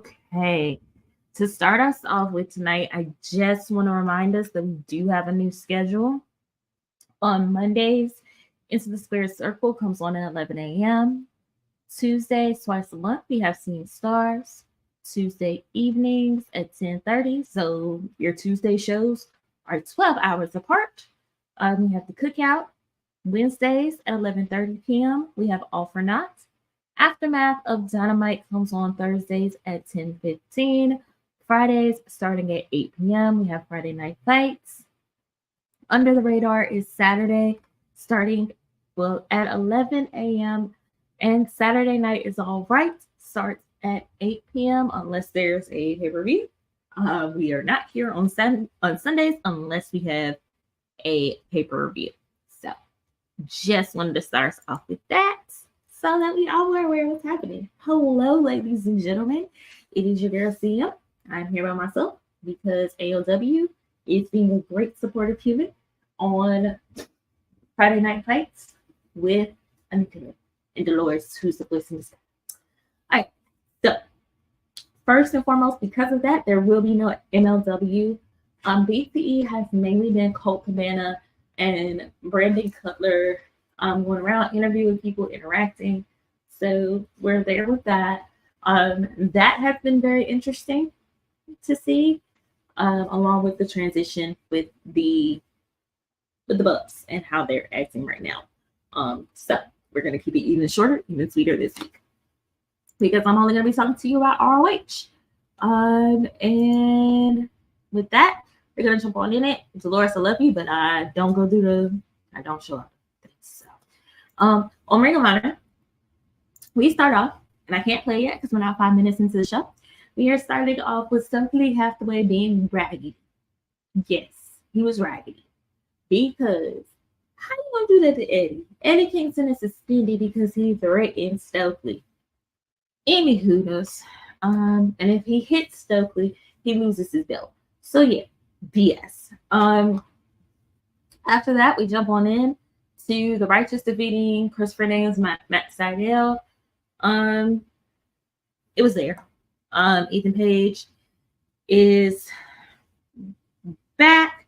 Okay. To start us off with tonight, I just want to remind us that we do have a new schedule. On Mondays, Into the Square Circle comes on at 11 a.m. Tuesdays, twice a month, we have Seeing Stars. Tuesday evenings at 10:30. So your Tuesday shows are 12 hours apart. We have the cookout. Wednesdays at 11:30 p.m. We have All for Naught. Aftermath of Dynamite comes on Thursdays at 10:15. Fridays starting at 8 p.m. We have Friday Night Fights. Under the Radar is Saturday starting at 11 a.m. and Saturday Night is All Right starts at 8 p.m. unless there's a pay-per-view. We are not here on Sundays unless we have a pay-per-view. So just wanted to start us off with that so that we all are aware of what's happening. Hello, ladies and gentlemen. It is your girl CM. I'm here by myself because AOW is being a great supportive human on Friday Night Fights with Anita and Dolores, who's the voice in the sky. All right, so first and foremost, because of that, there will be no MLW. BCE has mainly been Colt Cabana and Brandon Cutler going around interviewing people, interacting. So we're there with that. That has been very interesting to see, along with the transition with the Bucks and how they're acting right now. So we're gonna keep it even shorter, even sweeter this week because I'm only gonna be talking to you about ROH. And with that, we're gonna jump on in it. Dolores, I love you, but I don't show up. So, on Ring of Honor, we start off, and I can't play yet because we're not 5 minutes into the show. We are starting off with Stokely Hathaway being raggedy. Yes, he was raggedy. Because how you gonna do that to Eddie? Eddie Kingston is suspended because he threatened Stokely. Anywho knows. And if he hits Stokely, he loses his belt. So yeah, BS. After that, we jump on in to the Righteous defeating Christopher Daniels, Matt Sydal. It was there. Ethan Page is back.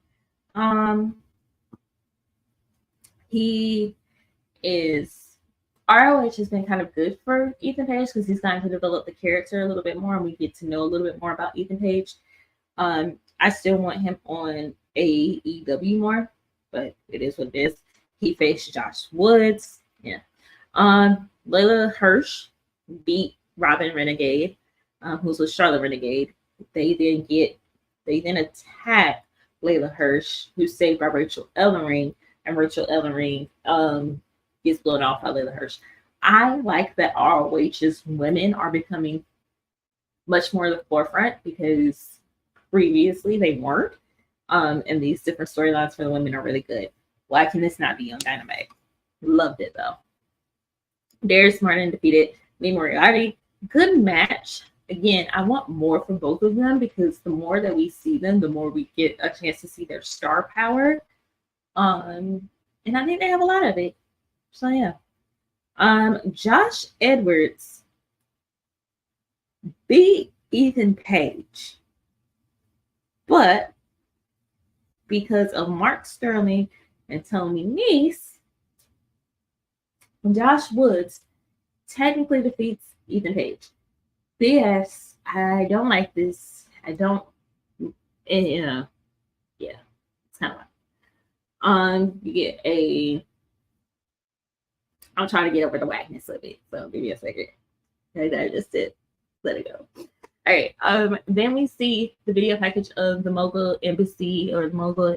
He is ROH has been kind of good for Ethan Page because he's gotten to develop the character a little bit more, and we get to know a little bit more about Ethan Page. I still want him on AEW more, but it is what it is. He faced Josh Woods. Yeah. Layla Hirsch beat Robin Renegade, who's with Charlotte Renegade. They then attack Layla Hirsch, who's saved by Rachel Ellering, and Rachel Ellering gets blown off by Layla Hirsch. I like that ROH's women are becoming much more at the forefront because previously they weren't. And these different storylines for the women are really good. Why can this not be on Dynamite? Loved it though. Darius Martin defeated Lee Moriarty. Good match. Again, I want more from both of them because the more that we see them, the more we get a chance to see their star power. And I think they have a lot of it. So yeah. Josh Edwards beat Ethan Page. But because of Mark Sterling and Tony Nese, Josh Woods technically defeats Ethan Page. BS. I don't like this. I don't. Yeah, it's kind of like. You get a. I'm trying to get over the whackness of it. So give me a second. I just did. Let it go. All right. Then we see the video package of the Mogul Embassy or the Mogul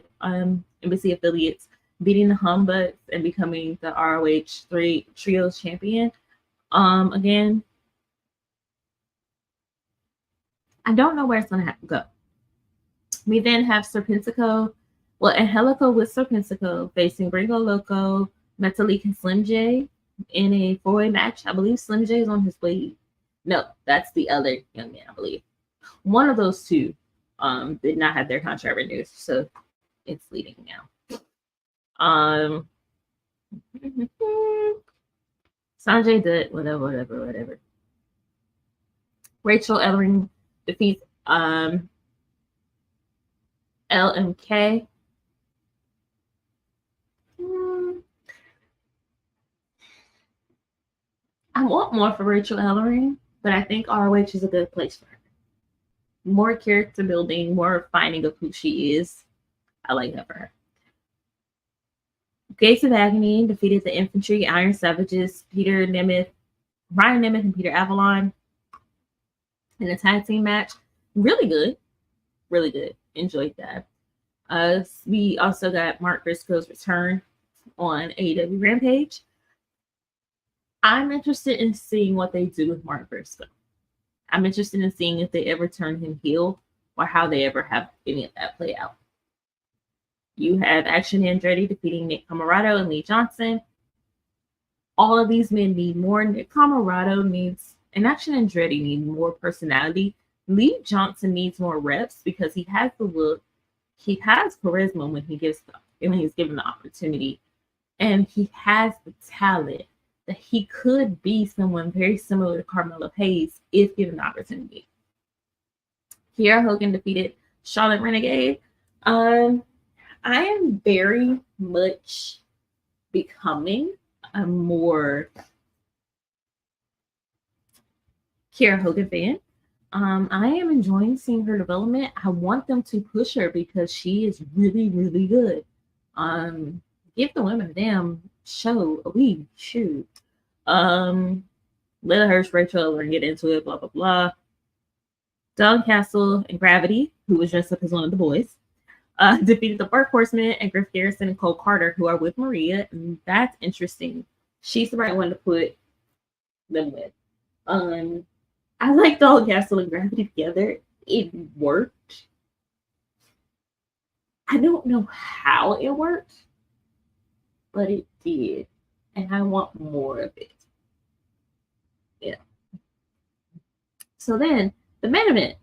Embassy affiliates beating the Humbucks and becoming the ROH 3 Trios champion. Again, I don't know where it's gonna have to go. We then have Serpentico, Angelico with Serpentico facing Gringo Loco, Metalik, and Slim J in a 4-way match. I believe Slim J is on his way. No, that's the other young man, I believe. One of those two did not have their contract renewed, so it's leading now. Sanjay Dutt, whatever. Rachel Ellering defeats LMK. I want more for Rachel Ellering, but I think ROH is a good place for her. More character building, more refining of who she is. I like that for her. Gates of Agony defeated the Infantry Iron Savages, Ryan Nemeth, and Peter Avalon in a tag team match. Really good. Really good. Enjoyed that. We also got Mark Briscoe's return on AEW Rampage. I'm interested in seeing what they do with Mark Briscoe. I'm interested in seeing if they ever turn him heel or how they ever have any of that play out. You have Action Andretti defeating Nick Comoroto and Lee Johnson. All of these men need more. Nick Comoroto needs, and Action Andretti need more personality. Lee Johnson needs more reps because he has the look. He has charisma when he's given the opportunity. And he has the talent that he could be someone very similar to Carmelo Hayes if given the opportunity. Kiera Hogan defeated Charlotte Renegade. I am very much becoming a more Kiera Hogan fan. I am enjoying seeing her development. I want them to push her because she is really, really good. Give the women a damn show a week. Shoot. Lila Hirsch, Rachel, we're gonna get into it, blah, blah, blah. Don Castle and Gravity, who was dressed up as one of the boys, defeated the Dark Horsemen and Griff Garrison and Cole Carter, who are with Maria, and that's interesting. She's the right one to put them with. I liked Don Castle and Gravity together. It worked. I don't know how it worked, but it did. And I want more of it. Yeah. So then, the main event.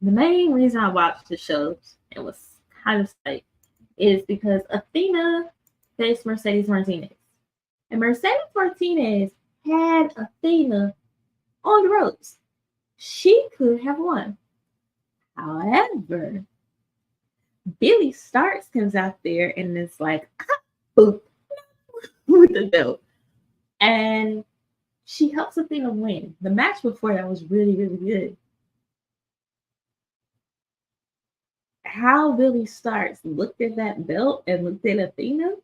The main reason I watched the shows and was kind of psyched is because Athena faced Mercedes Martinez. And Mercedes Martinez had Athena on the ropes. She could have won. However, Billy Starks comes out there and is like, boop, with the belt. And she helps Athena win. The match before that was really, really good. How Billy Starks looked at that belt and looked at Athena,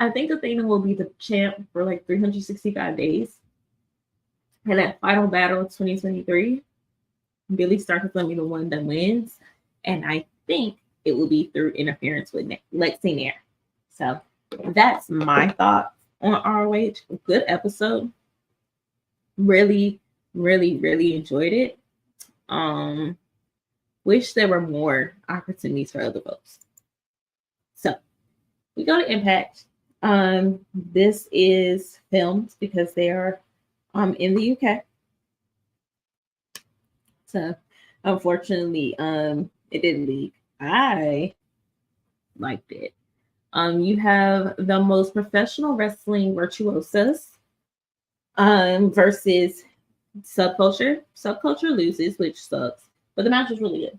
I think Athena will be the champ for like 365 days. And that final battle of 2023, Billy Starks is going to be the one that wins. And I think it will be through interference with Lexi Nair. So that's my thoughts on ROH. Good episode. Really, really, really enjoyed it. Wish there were more opportunities for other folks. So we go to Impact. This is filmed because they are in the UK. So unfortunately, it didn't leak. I liked it. You have the most professional wrestling virtuosos versus Subculture. Subculture loses, which sucks, but the match was really good.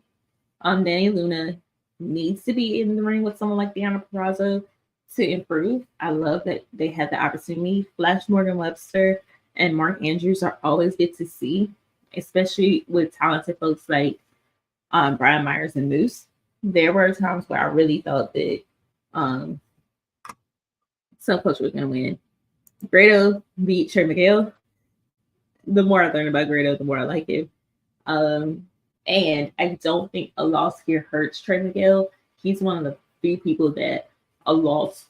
Danny Luna needs to be in the ring with someone like Deonna Purrazzo to improve. I love that they had the opportunity. Flash Morgan Webster and Mark Andrews are always good to see, especially with talented folks like Brian Myers and Moose. There were times where I really thought that Subculture was going to win. Grado beat Trey Miguel. The more I learn about Grado, the more I like him. And I don't think a loss here hurts Trey Miguel. He's one of the few people that a loss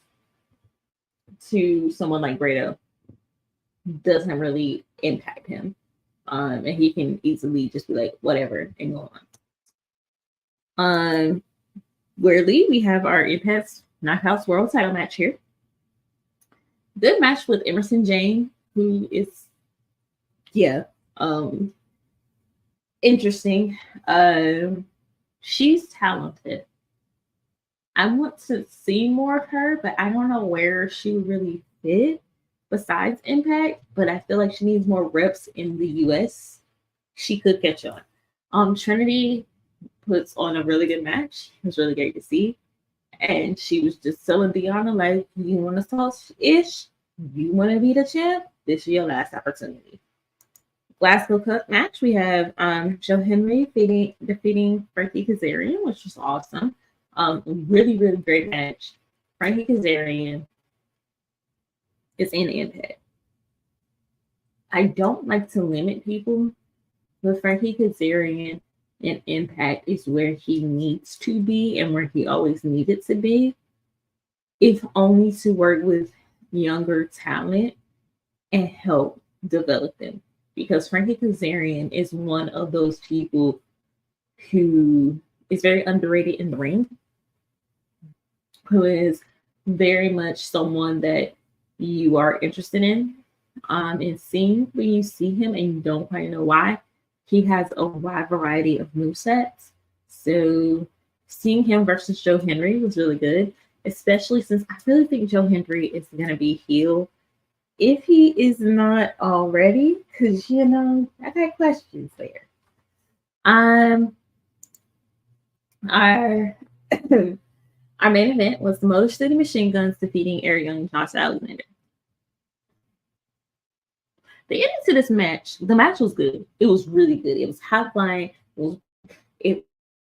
to someone like Grado doesn't really impact him. And he can easily just be like, whatever, and go on. Weirdly, we have our Impact Knockouts World title match here. Good match with Emerson Jane, who is, interesting. She's talented. I want to see more of her, but I don't know where she really fit. besides Impact, but I feel like she needs more reps in the US. She could catch on. Trinity puts on a really good match. It was really great to see. And she was just telling Deanna, like, you want to talk ish? You want to be the champ? This is your last opportunity. Glasgow Cup match, we have Joe Henry defeating Frankie Kazarian, which was awesome. Really, really great match. Frankie Kazarian is in Impact. I don't like to limit people, but Frankie Kazarian in Impact is where he needs to be and where he always needed to be, if only to work with younger talent and help develop them. Because Frankie Kazarian is one of those people who is very underrated in the ring, who is very much someone that you are interested in seeing when you see him and you don't quite know why. He has a wide variety of movesets. So seeing him versus Joe Henry was really good, especially since I really think Joe Henry is going to be heel if he is not already, because, you know, I got questions there. Our our main event was the Motor City Machine Guns defeating Eric Young and Josh Alexander. The ending to this match, the match was good. It was really good. It was high flying. It was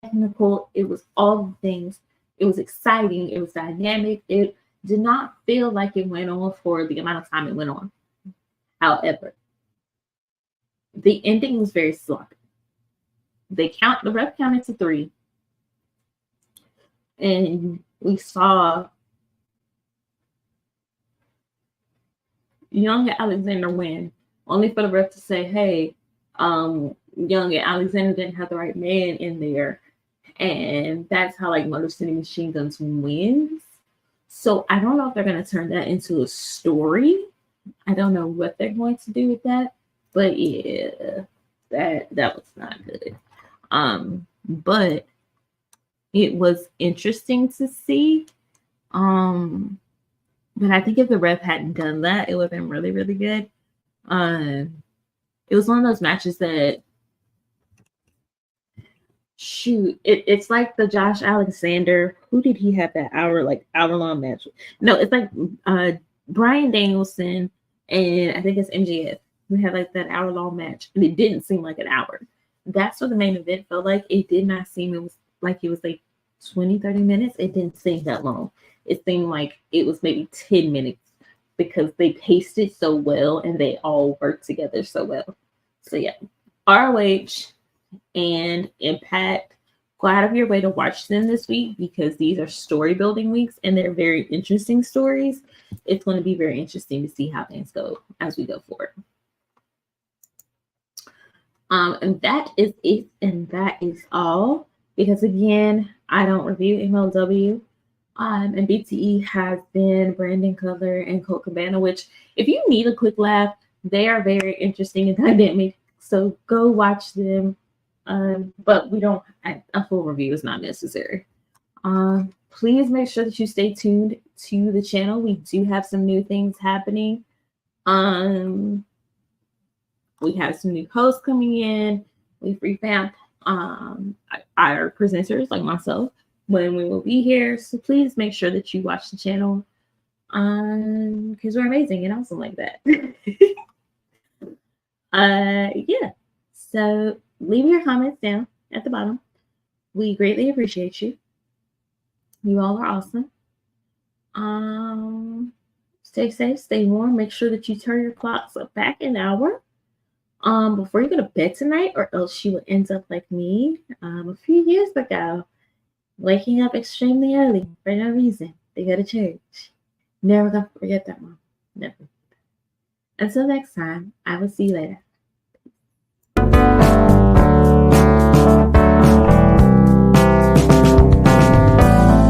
technical. It was all the things. It was exciting. It was dynamic. It did not feel like it went on for the amount of time it went on. However, the ending was very sloppy. The ref counted to 3. And we saw Young and Alexander win, only for the ref to say, hey, Young and Alexander didn't have the right man in there. And that's how, like, Motor City Machine Guns wins. So I don't know if they're going to turn that into a story. I don't know what they're going to do with that. But yeah, that was not good. But it was interesting to see. But I think if the ref hadn't done that, it would have been really, really good. It was one of those matches that, it's like the Josh Alexander. Who did he have that hour-long match? No, it's like Bryan Danielson and I think it's MJF. We had like that hour-long match, and it didn't seem like an hour. That's what the main event felt like. It did not seem, it was like 20, 30 minutes. It didn't seem that long. It seemed like it was maybe 10 minutes because they paced it so well and they all worked together so well. So yeah, ROH and Impact, go out of your way to watch them this week because these are story building weeks and they're very interesting stories. It's going to be very interesting to see how things go as we go forward. And that is it, and that is all. Because again, I don't review MLW. And BTE has been Brandon Cutler and Colt Cabana, which if you need a quick laugh, they are very interesting and dynamic. So go watch them. But a full review is not necessary. Please make sure that you stay tuned to the channel. We do have some new things happening. We have some new hosts coming in. We've revamped our presenters like myself when we will be here. So please make sure that you watch the channel because we're amazing and awesome like that. Yeah. So leave your comments down at the bottom. We greatly appreciate you. You all are awesome. Stay safe, stay warm. Make sure that you turn your clocks back an hour before you go to bed tonight, or else you will end up like me a few years ago, waking up extremely early for no reason to go to church. Never gonna forget that, Mom. Never. Until next time, I will see you later.